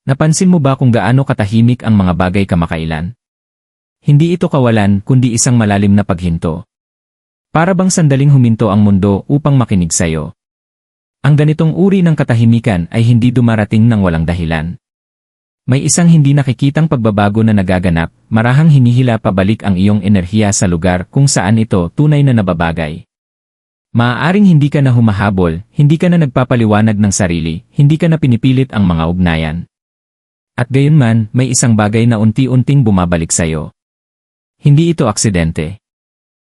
Napansin mo ba kung gaano katahimik ang mga bagay kamakailan? Hindi ito kawalan kundi isang malalim na paghinto. Para bang sandaling huminto ang mundo upang makinig sa'yo. Ang ganitong uri ng katahimikan ay hindi dumarating ng walang dahilan. May isang hindi nakikitang pagbabago na nagaganap, marahang hinihila pabalik ang iyong enerhiya sa lugar kung saan ito tunay na nababagay. Maaaring hindi ka na humahabol, hindi ka na nagpapaliwanag ng sarili, hindi ka na pinipilit ang mga ugnayan. At gayunman, may isang bagay na unti-unting bumabalik sa'yo. Hindi ito aksidente.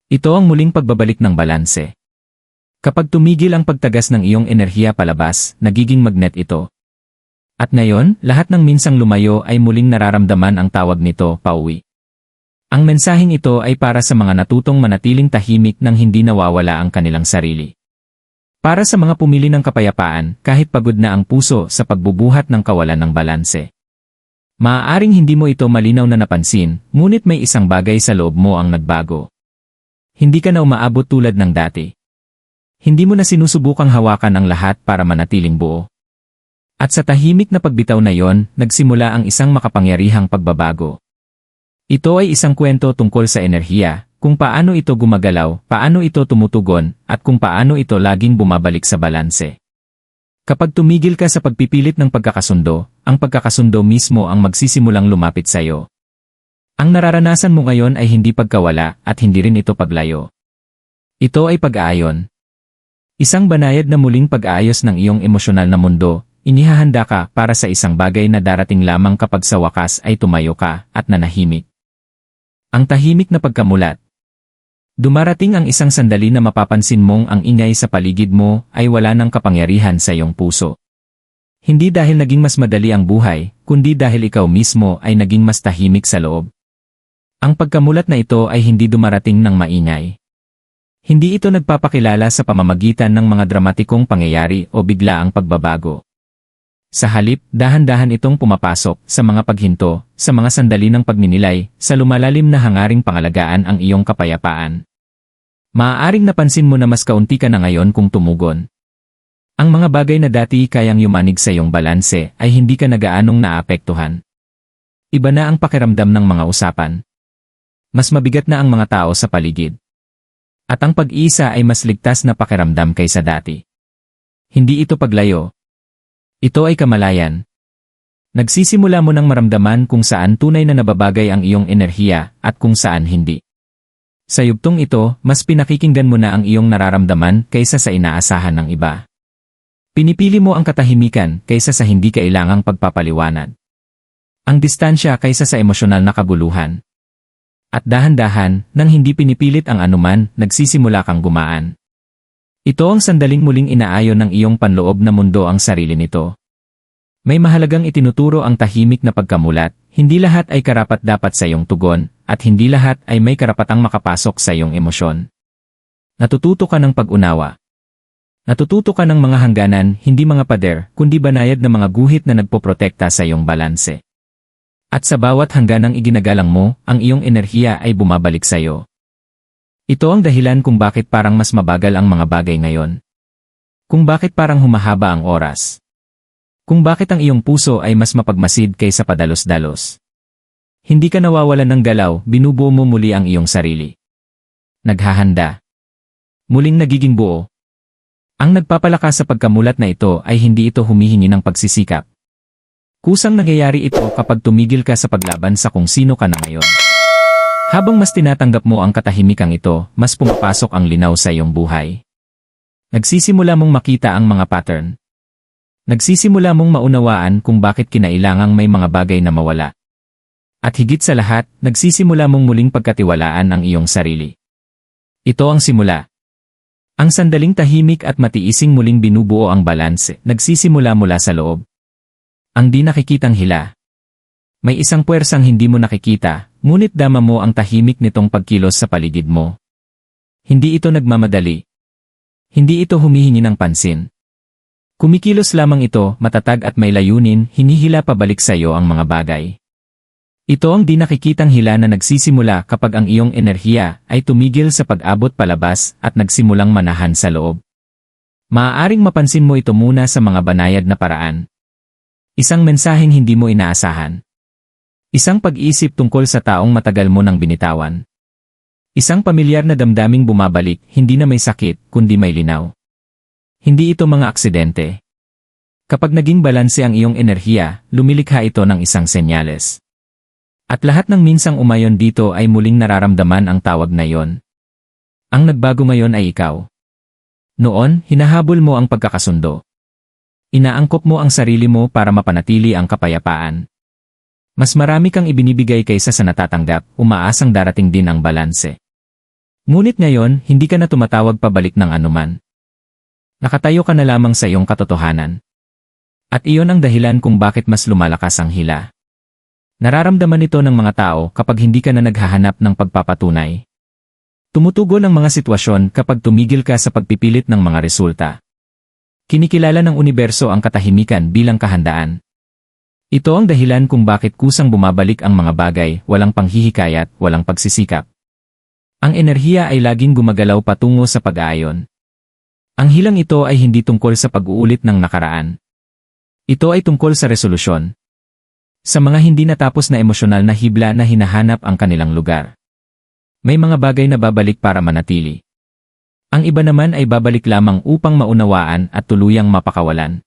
Ito ang muling pagbabalik ng balanse. Kapag tumigil ang pagtagas ng iyong enerhiya palabas, nagiging magnet ito. At ngayon, lahat ng minsang lumayo ay muling nararamdaman ang tawag nito, pauwi. Ang mensaheng ito ay para sa mga natutong manatiling tahimik nang hindi nawawala ang kanilang sarili. Para sa mga pumili ng kapayapaan, kahit pagod na ang puso sa pagbubuhat ng kawalan ng balanse. Maaaring hindi mo ito malinaw na napansin, ngunit may isang bagay sa loob mo ang nagbago. Hindi ka na umaabot tulad ng dati. Hindi mo na sinusubukang hawakan ang lahat para manatiling buo. At sa tahimik na pagbitaw na yon, nagsimula ang isang makapangyarihang pagbabago. Ito ay isang kwento tungkol sa enerhiya, kung paano ito gumagalaw, paano ito tumutugon, at kung paano ito laging bumabalik sa balanse. Kapag tumigil ka sa pagpipilit ng pagkakasundo, ang pagkakasundo mismo ang magsisimulang lumapit sa iyo. Ang nararanasan mo ngayon ay hindi pagkawala at hindi rin ito paglayo. Ito ay pag-aayon. Isang banayad na muling pag-aayos ng iyong emosyonal na mundo. Inihahanda ka para sa isang bagay na darating lamang kapag sa wakas ay tumayo ka at nanahimik. Ang tahimik na pagkamulat. Dumarating ang isang sandali na mapapansin mong ang ingay sa paligid mo ay wala ng kapangyarihan sa iyong puso. Hindi dahil naging mas madali ang buhay, kundi dahil ikaw mismo ay naging mas tahimik sa loob. Ang pagkamulat na ito ay hindi dumarating ng maingay. Hindi ito nagpapakilala sa pamamagitan ng mga dramatikong pangyayari o biglaang pagbabago. Sa halip, dahan-dahan itong pumapasok sa mga paghinto, sa mga sandali ng pagninilay, sa lumalalim na hangaring pangalagaan ang iyong kapayapaan. Maaaring napansin mo na mas kaunti ka na ngayon kung tumugon. Ang mga bagay na dati kayang yumanig sa iyong balanse ay hindi ka nagaanong naapektuhan. Iba na ang pakiramdam ng mga usapan. Mas mabigat na ang mga tao sa paligid. At ang pag-iisa ay mas ligtas na pakiramdam kaysa dati. Hindi ito paglayo. Ito ay kamalayan. Nagsisimula mo nang maramdaman kung saan tunay na nababagay ang iyong enerhiya at kung saan hindi. Sa yugtong ito, mas pinakikinggan mo na ang iyong nararamdaman kaysa sa inaasahan ng iba. Pinipili mo ang katahimikan kaysa sa hindi kailangang pagpapaliwanag. Ang distansya kaysa sa emosyonal na kaguluhan. At dahan-dahan, nang hindi pinipilit ang anuman, nagsisimula kang gumaan. Ito ang sandaling muling inaayon ng iyong panloob na mundo ang sarili nito. May mahalagang itinuturo ang tahimik na pagkamulat, hindi lahat ay karapat-dapat sa iyong tugon, at hindi lahat ay may karapatang makapasok sa iyong emosyon. Natututo ka ng pag-unawa. Natututo ka ng mga hangganan, hindi mga pader, kundi banayad na mga guhit na nagpoprotekta sa iyong balanse. At sa bawat hangganang iginagalang mo, ang iyong enerhiya ay bumabalik sa iyo. Ito ang dahilan kung bakit parang mas mabagal ang mga bagay ngayon. Kung bakit parang humahaba ang oras. Kung bakit ang iyong puso ay mas mapagmasid kaysa padalos-dalos. Hindi ka nawawalan ng galaw, binubuo mo muli ang iyong sarili. Naghahanda. Muling nagiging buo. Ang nagpapalakas sa pagkamulat na ito ay hindi ito humihingi ng pagsisikap. Kusang nangyayari ito kapag tumigil ka sa paglaban sa kung sino ka na ngayon. Habang mas tinatanggap mo ang katahimikang ito, mas pumapasok ang linaw sa iyong buhay. Nagsisimula mong makita ang mga pattern. Nagsisimula mong maunawaan kung bakit kinailangang may mga bagay na mawala. At higit sa lahat, nagsisimula mong muling pagkatiwalaan ang iyong sarili. Ito ang simula. Ang sandaling tahimik at matiising muling binubuo ang balanse, nagsisimula mula sa loob. Ang di nakikitang hila. May isang puwersang hindi mo nakikita, ngunit dama mo ang tahimik nitong pagkilos sa paligid mo. Hindi ito nagmamadali. Hindi ito humihingi ng pansin. Kumikilos lamang ito, matatag at may layunin, hinihila pabalik sa iyo ang mga bagay. Ito ang di nakikitang hila na nagsisimula kapag ang iyong enerhiya ay tumigil sa pag-abot palabas at nagsimulang manahan sa loob. Maaaring mapansin mo ito muna sa mga banayad na paraan. Isang mensaheng hindi mo inaasahan. Isang pag-iisip tungkol sa taong matagal mo nang binitawan. Isang pamilyar na damdaming bumabalik, hindi na may sakit, kundi may linaw. Hindi ito mga aksidente. Kapag naging balanse ang iyong enerhiya, lumilikha ito ng isang senyales. At lahat ng minsang umayon dito ay muling nararamdaman ang tawag na yon. Ang nagbago ngayon ay ikaw. Noon, hinahabol mo ang pagkakasundo. Inaangkop mo ang sarili mo para mapanatili ang kapayapaan. Mas marami kang ibinibigay kaysa sa natatanggap, umaasang darating din ang balanse. Ngunit ngayon, hindi ka na tumatawag pabalik ng anuman. Nakatayo ka na lamang sa iyong katotohanan. At iyon ang dahilan kung bakit mas lumalakas ang hila. Nararamdaman ito ng mga tao kapag hindi ka na naghahanap ng pagpapatunay. Tumutugon ang mga sitwasyon kapag tumigil ka sa pagpipilit ng mga resulta. Kinikilala ng universo ang katahimikan bilang kahandaan. Ito ang dahilan kung bakit kusang bumabalik ang mga bagay, walang panghihikayat, walang pagsisikap. Ang enerhiya ay laging gumagalaw patungo sa pag-aayon. Ang hilang ito ay hindi tungkol sa pag-uulit ng nakaraan. Ito ay tungkol sa resolusyon. Sa mga hindi natapos na emosyonal na hibla na hinahanap ang kanilang lugar. May mga bagay na babalik para manatili. Ang iba naman ay babalik lamang upang maunawaan at tuluyang mapakawalan.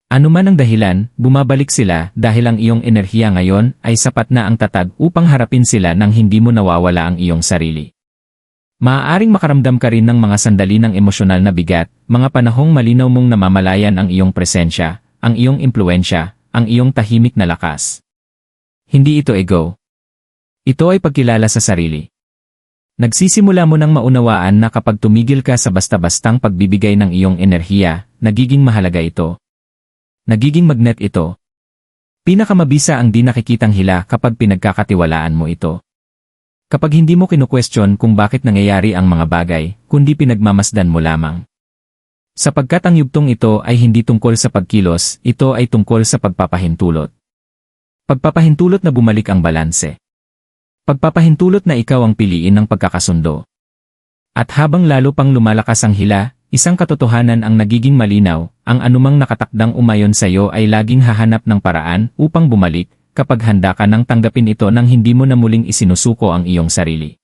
Ano man ang dahilan, bumabalik sila dahil ang iyong enerhiya ngayon ay sapat na ang tatag upang harapin sila nang hindi mo nawawala ang iyong sarili. Maaaring makaramdam ka rin ng mga sandali ng emosyonal na bigat, mga panahong malinaw mong namamalayan ang iyong presensya, ang iyong impluensya, ang iyong tahimik na lakas. Hindi ito ego. Ito ay pagkilala sa sarili. Nagsisimula mo nang maunawaan na kapag tumigil ka sa basta-bastang pagbibigay ng iyong enerhiya, nagiging mahalaga ito. Nagiging magnet ito. Pinakamabisa ang di nakikitang hila kapag pinagkakatiwalaan mo ito. Kapag hindi mo kinukwestiyon kung bakit nangyayari ang mga bagay, kundi pinagmamasdan mo lamang. Sapagkat ang yugtong ito ay hindi tungkol sa pagkilos, ito ay tungkol sa pagpapahintulot. Pagpapahintulot na bumalik ang balanse. Pagpapahintulot na ikaw ang piliin ng pagkakasundo. At habang lalo pang lumalakas ang hila, isang katotohanan ang nagiging malinaw, ang anumang nakatakdang umayon sa iyo ay laging hahanap ng paraan upang bumalik, kapag handa ka nang tanggapin ito nang hindi mo na muling isinusuko ang iyong sarili.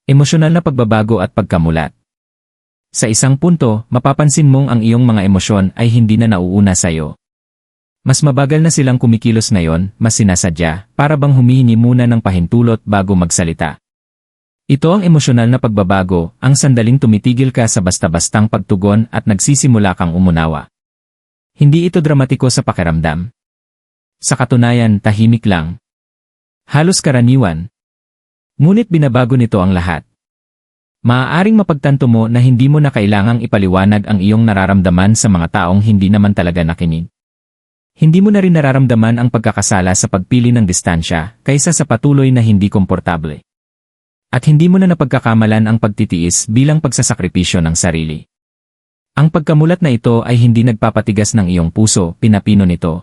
Emosyonal na pagbabago at pagkamulat. Sa isang punto, mapapansin mong ang iyong mga emosyon ay hindi na nauuna sa iyo. Mas mabagal na silang kumikilos ngayon, mas sinasadya, para bang humihingi muna ng pahintulot bago magsalita. Ito ang emosyonal na pagbabago, ang sandaling tumitigil ka sa basta-bastang pagtugon at nagsisimula kang umunawa. Hindi ito dramatiko sa pakiramdam. Sa katunayan, tahimik lang. Halos karaniwan. Ngunit binabago nito ang lahat. Maaaring mapagtanto mo na hindi mo na kailangang ipaliwanag ang iyong nararamdaman sa mga taong hindi naman talaga nakinig. Hindi mo na rin nararamdaman ang pagkakasala sa pagpili ng distansya kaysa sa patuloy na hindi komportable. At hindi mo na napagkakamalan ang pagtitiis bilang pagsasakripisyo ng sarili. Ang pagkamulat na ito ay hindi nagpapatigas ng iyong puso, pinapino nito.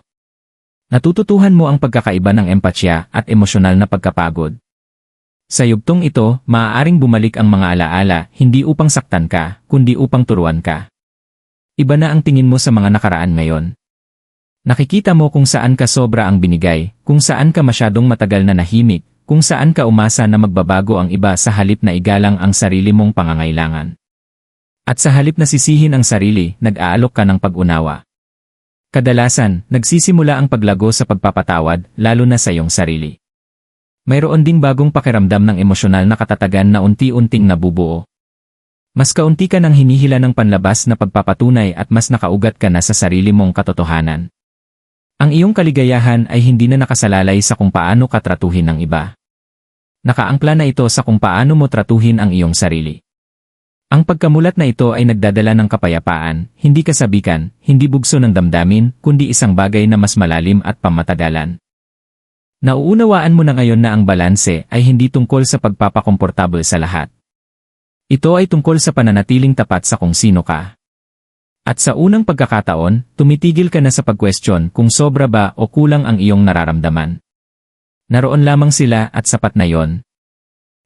Natututuhan mo ang pagkakaiba ng empatya at emosyonal na pagkapagod. Sa yugtong ito, maaaring bumalik ang mga alaala, hindi upang saktan ka, kundi upang turuan ka. Iba na ang tingin mo sa mga nakaraan ngayon. Nakikita mo kung saan ka sobra ang binigay, kung saan ka masyadong matagal na nahimik, kung saan ka umasa na magbabago ang iba sa halip na igalang ang sarili mong pangangailangan. At sa halip na sisihin ang sarili, nag-aalok ka ng pag-unawa. Kadalasan, nagsisimula ang paglago sa pagpapatawad, lalo na sa iyong sarili. Mayroon ding bagong pakiramdam ng emosyonal na katatagan na unti-unting nabubuo. Mas kaunti ka nang hinihila ng panlabas na pagpapatunay at mas nakaugat ka na sa sarili mong katotohanan. Ang iyong kaligayahan ay hindi na nakasalalay sa kung paano ka tratuhin ng iba. Nakaangkla na ito sa kung paano mo tratuhin ang iyong sarili. Ang pagkamulat na ito ay nagdadala ng kapayapaan, hindi kasabikan, hindi bugso ng damdamin, kundi isang bagay na mas malalim at pamatagalan. Nauunawaan mo na ngayon na ang balanse ay hindi tungkol sa pagpapakomportable sa lahat. Ito ay tungkol sa pananatiling tapat sa kung sino ka. At sa unang pagkakataon, tumitigil ka na sa pagkwestiyon kung sobra ba o kulang ang iyong nararamdaman. Naroon lamang sila at sapat na yon.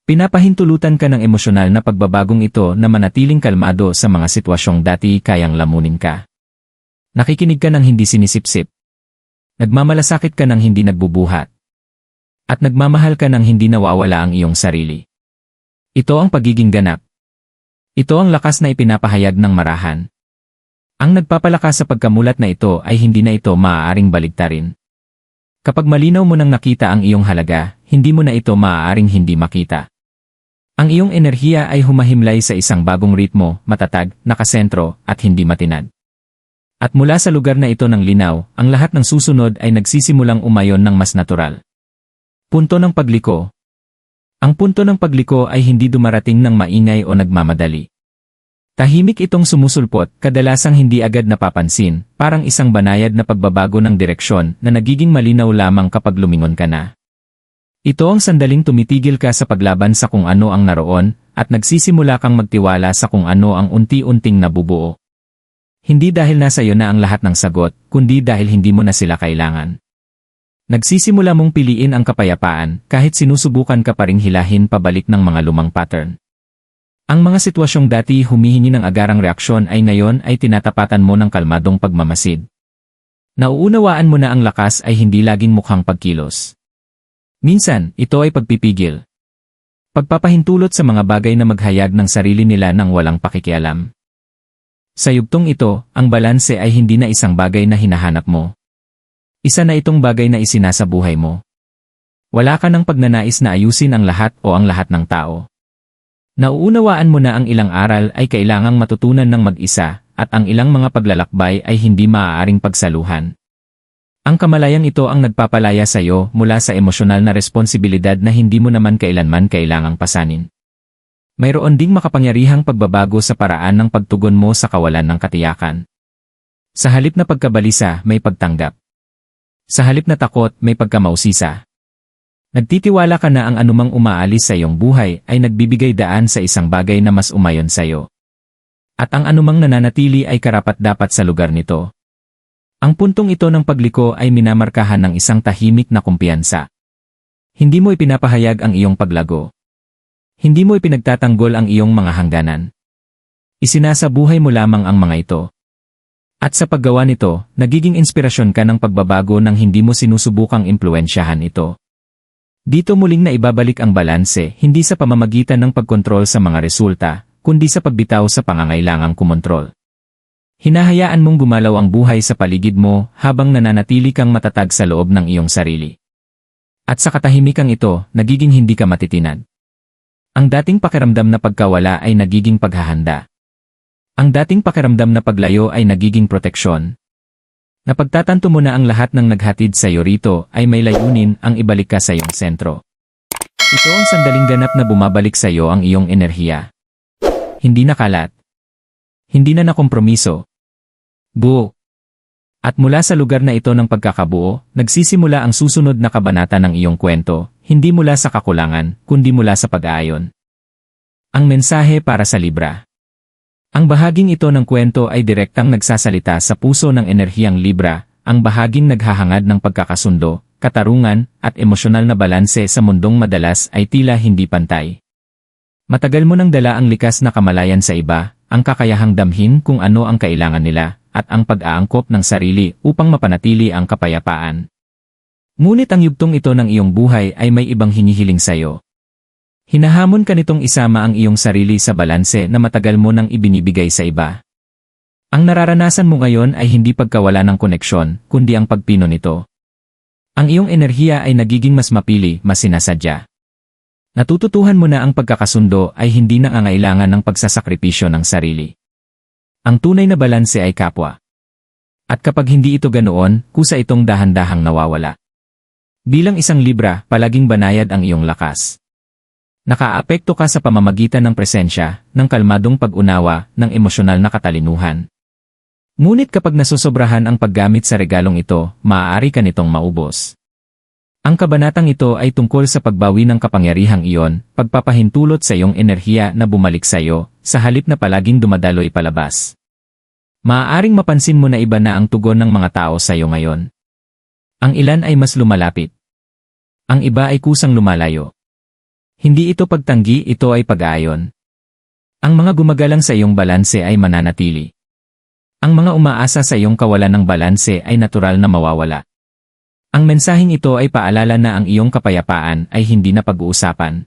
Pinapahintulutan ka ng emosyonal na pagbabagong ito na manatiling kalmado sa mga sitwasyong dati kayang lamunin ka. Nakikinig ka ng hindi sinisipsip. Nagmamalasakit ka ng hindi nagbubuhat. At nagmamahal ka ng hindi nawawala ang iyong sarili. Ito ang pagiging ganap. Ito ang lakas na ipinapahayag ng marahan. Ang nagpapalakas sa pagkamulat na ito ay hindi na ito maaaring baligtarin. Kapag malinaw mo nang nakita ang iyong halaga, hindi mo na ito maaaring hindi makita. Ang iyong enerhiya ay humahimlay sa isang bagong ritmo, matatag, nakasentro, at hindi matinag. At mula sa lugar na ito ng linaw, ang lahat ng susunod ay nagsisimulang umayon ng mas natural. Punto ng pagliko. Ang punto ng pagliko ay hindi dumarating ng maingay o nagmamadali. Tahimik itong sumusulpot, kadalasang hindi agad napapansin, parang isang banayad na pagbabago ng direksyon na nagiging malinaw lamang kapag lumingon ka na. Ito ang sandaling tumitigil ka sa paglaban sa kung ano ang naroon, at nagsisimula kang magtiwala sa kung ano ang unti-unting nabubuo. Hindi dahil nasa iyo na ang lahat ng sagot, kundi dahil hindi mo na sila kailangan. Nagsisimula mong piliin ang kapayapaan kahit sinusubukan ka pa ring hilahin pabalik ng mga lumang pattern. Ang mga sitwasyong dati humihingi ng agarang reaksyon ay ngayon ay tinatapatan mo ng kalmadong pagmamasid. Nauunawaan mo na ang lakas ay hindi laging mukhang pagkilos. Minsan, ito ay pagpipigil. Pagpapahintulot sa mga bagay na maghayag ng sarili nila nang walang pakikialam. Sa yugtong ito, ang balanse ay hindi na isang bagay na hinahanap mo. Isa na itong bagay na isinasabuhay mo. Wala ka ng pagnanais na ayusin ang lahat o ang lahat ng tao. Nauunawaan mo na ang ilang aral ay kailangang matutunan ng mag-isa, at ang ilang mga paglalakbay ay hindi maaaring pagsaluhan. Ang kamalayang ito ang nagpapalaya sa iyo mula sa emosyonal na responsibilidad na hindi mo naman kailanman kailangang pasanin. Mayroon ding makapangyarihang pagbabago sa paraan ng pagtugon mo sa kawalan ng katiyakan. Sa halip na pagkabalisa, may pagtanggap. Sa halip na takot, may pagkamausisa. Nagtitiwala ka na ang anumang umaalis sa iyong buhay ay nagbibigay daan sa isang bagay na mas umayon sa iyo. At ang anumang nananatili ay karapat-dapat sa lugar nito. Ang puntong ito ng pagliko ay minamarkahan ng isang tahimik na kumpiyansa. Hindi mo ipinapahayag ang iyong paglago. Hindi mo ipinagtatanggol ang iyong mga hangganan. Isinasabuhay mo lamang ang mga ito. At sa paggawa nito, nagiging inspirasyon ka ng pagbabago nang hindi mo sinusubukang impluwensyahan ito. Dito muling na ibabalik ang balanse, hindi sa pamamagitan ng pagkontrol sa mga resulta, kundi sa pagbitaw sa pangangailangang kumontrol. Hinahayaan mong gumalaw ang buhay sa paligid mo habang nananatili kang matatag sa loob ng iyong sarili. At sa katahimikang ito, nagiging hindi ka matitinag. Ang dating pakiramdam na pagkawala ay nagiging paghahanda. Ang dating pakiramdam na paglayo ay nagiging proteksyon. Napagtatanto mo na ang lahat ng naghatid sa iyo rito ay may layunin ang ibalik ka sa iyong sentro. Ito ang sandaling ganap na bumabalik sa iyo ang iyong enerhiya. Hindi na kalat. Hindi na nakompromiso. Buo. At mula sa lugar na ito ng pagkakabuo, nagsisimula ang susunod na kabanata ng iyong kwento, hindi mula sa kakulangan, kundi mula sa pag-aayon. Ang mensahe para sa Libra. Ang bahaging ito ng kwento ay direktang nagsasalita sa puso ng enerhiyang Libra, ang bahaging naghahangad ng pagkakasundo, katarungan, at emosyonal na balanse sa mundong madalas ay tila hindi pantay. Matagal mo nang dala ang likas na kamalayan sa iba, ang kakayahang damhin kung ano ang kailangan nila, at ang pag-aangkop ng sarili upang mapanatili ang kapayapaan. Ngunit ang yugtong ito ng iyong buhay ay may ibang hinihiling sa iyo. Hinahamon ka nitong isama ang iyong sarili sa balanse na matagal mo nang ibinibigay sa iba. Ang nararanasan mo ngayon ay hindi pagkawala ng koneksyon, kundi ang pagpino nito. Ang iyong enerhiya ay nagiging mas mapili, mas sinasadya. Natututuhan mo na ang pagkakasundo ay hindi nangangailangan ng pagsasakripisyo ng sarili. Ang tunay na balanse ay kapwa. At kapag hindi ito ganoon, kusa itong dahan-dahang nawawala. Bilang isang Libra, palaging banayad ang iyong lakas. Nakaapekto ka sa pamamagitan ng presensya, ng kalmadong pag-unawa, ng emosyonal na katalinuhan. Ngunit kapag nasusobrahan ang paggamit sa regalong ito, maaari ka nitong maubos. Ang kabanatang ito ay tungkol sa pagbawi ng kapangyarihang iyon, pagpapahintulot sa iyong enerhiya na bumalik sa iyo, sa halip na palaging dumadaloy palabas. Maaaring mapansin mo na iba na ang tugon ng mga tao sa iyo ngayon. Ang ilan ay mas lumalapit. Ang iba ay kusang lumalayo. Hindi ito pagtanggi, ito ay pag-aayon. Ang mga gumagalang sa iyong balanse ay mananatili. Ang mga umaasa sa iyong kawalan ng balanse ay natural na mawawala. Ang mensaheng ito ay paalala na ang iyong kapayapaan ay hindi na pag-uusapan.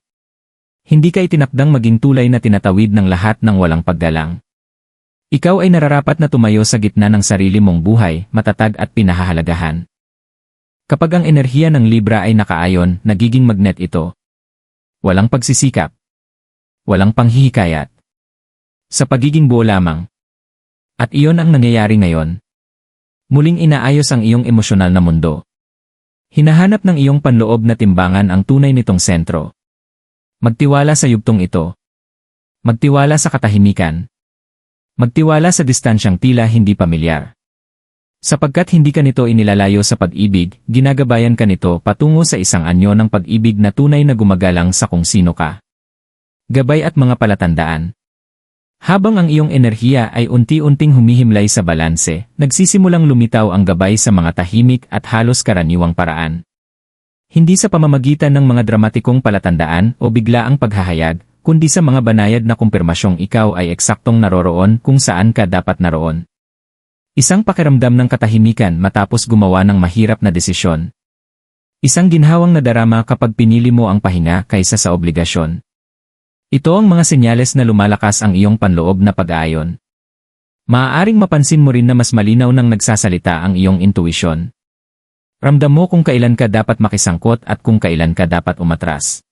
Hindi ka itinakdang maging tulay na tinatawid ng lahat ng walang paggalang. Ikaw ay nararapat na tumayo sa gitna ng sarili mong buhay, matatag at pinahahalagahan. Kapag ang enerhiya ng Libra ay nakaayon, nagiging magnet ito. Walang pagsisikap. Walang panghihikayat. Sa pagiging buo lamang. At iyon ang nangyayari ngayon. Muling inaayos ang iyong emosyonal na mundo. Hinahanap ng iyong panloob na timbangan ang tunay nitong sentro. Magtiwala sa yugtong ito. Magtiwala sa katahimikan. Magtiwala sa distansyang tila hindi pamilyar. Sapagkat hindi ka nito inilalayo sa pag-ibig, ginagabayan ka nito patungo sa isang anyo ng pag-ibig na tunay na gumagalang sa kung sino ka. Gabay at mga palatandaan. Habang ang iyong enerhiya ay unti-unting humihimlay sa balanse, nagsisimulang lumitaw ang gabay sa mga tahimik at halos karaniwang paraan. Hindi sa pamamagitan ng mga dramatikong palatandaan o biglaang paghahayag, kundi sa mga banayad na kumpirmasyong ikaw ay eksaktong naroroon kung saan ka dapat naroon. Isang pakiramdam ng katahimikan matapos gumawa ng mahirap na desisyon. Isang ginhawang na darama kapag pinili mo ang pahinga kaysa sa obligasyon. Ito ang mga senyales na lumalakas ang iyong panloob na pag-aayon. Maaaring mapansin mo rin na mas malinaw nang nagsasalita ang iyong intuisyon. Ramdam mo kung kailan ka dapat makisangkot at kung kailan ka dapat umatras.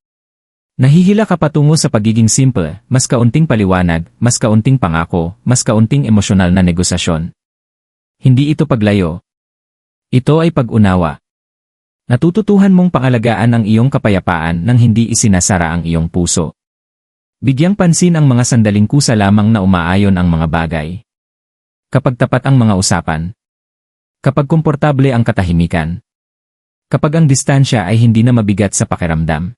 Nahihila ka patungo sa pagiging simple, mas kaunting paliwanag, mas kaunting pangako, mas kaunting emosyonal na negosasyon. Hindi ito paglayo. Ito ay pag-unawa. Natututuhan mong pangalagaan ang iyong kapayapaan nang hindi isinasara ang iyong puso. Bigyang pansin ang mga sandaling kusa lamang na umaayon ang mga bagay. Kapag tapat ang mga usapan. Kapag komportable ang katahimikan. Kapag ang distansya ay hindi na mabigat sa pakiramdam.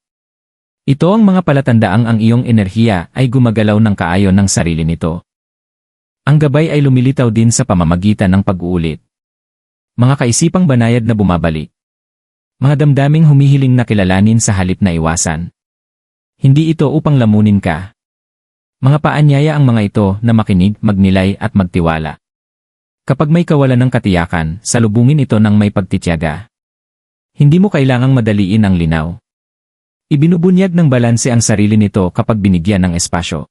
Ito ang mga palatandaang ang iyong enerhiya ay gumagalaw ng kaayon ng sarili nito. Ang gabay ay lumilitaw din sa pamamagitan ng pag-uulit. Mga kaisipang banayad na bumabalik. Mga damdaming humihiling na kilalanin sa halip na iwasan. Hindi ito upang lamunin ka. Mga paanyaya ang mga ito na makinig, magnilay at magtiwala. Kapag may kawalan ng katiyakan, salubungin ito ng may pagtitiyaga. Hindi mo kailangang madaliin ang linaw. Ibinubunyag ng balanse ang sarili nito kapag binigyan ng espasyo.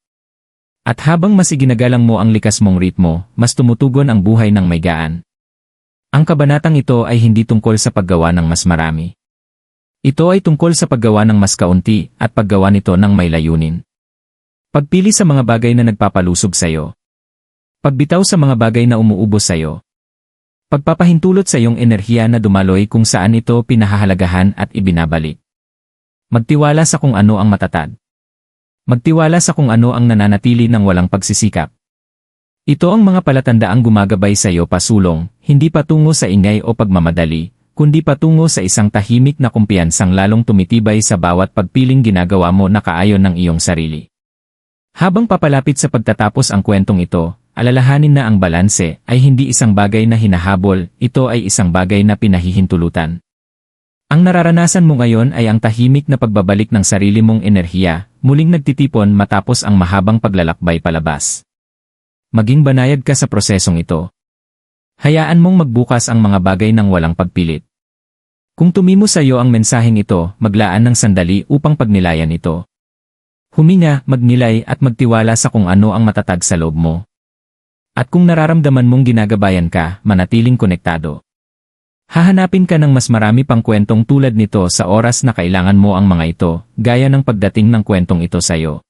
At habang mas iginagalang mo ang likas mong ritmo, mas tumutugon ang buhay ng may gaan. Ang kabanatang ito ay hindi tungkol sa paggawa ng mas marami. Ito ay tungkol sa paggawa ng mas kaunti at paggawa nito ng may layunin. Pagpili sa mga bagay na nagpapalusog sa iyo. Pagbitaw sa mga bagay na umuubos sa iyo. Pagpapahintulot sa iyong enerhiya na dumaloy kung saan ito pinahahalagahan at ibinabalik. Magtiwala sa kung ano ang matatag. Magtiwala sa kung ano ang nananatili ng walang pagsisikap. Ito ang mga palatandaang gumagabay sa iyo pasulong, hindi patungo sa ingay o pagmamadali, kundi patungo sa isang tahimik na kumpiyansang lalong tumitibay sa bawat pagpiling ginagawa mo na kaayon ng iyong sarili. Habang papalapit sa pagtatapos ang kwentong ito, alalahanin na ang balanse ay hindi isang bagay na hinahabol, ito ay isang bagay na pinahihintulutan. Ang nararanasan mo ngayon ay ang tahimik na pagbabalik ng sarili mong enerhiya, muling nagtitipon matapos ang mahabang paglalakbay palabas. Maging banayad ka sa prosesong ito. Hayaan mong magbukas ang mga bagay ng walang pagpilit. Kung tumimo sa iyo ang mensaheng ito, maglaan ng sandali upang pagnilayan ito. Huminga, magnilay at magtiwala sa kung ano ang matatag sa loob mo. At kung nararamdaman mong ginagabayan ka, manatiling konektado. Hahanapin ka ng mas marami pang kwentong tulad nito sa oras na kailangan mo ang mga ito, gaya ng pagdating ng kwentong ito sa iyo.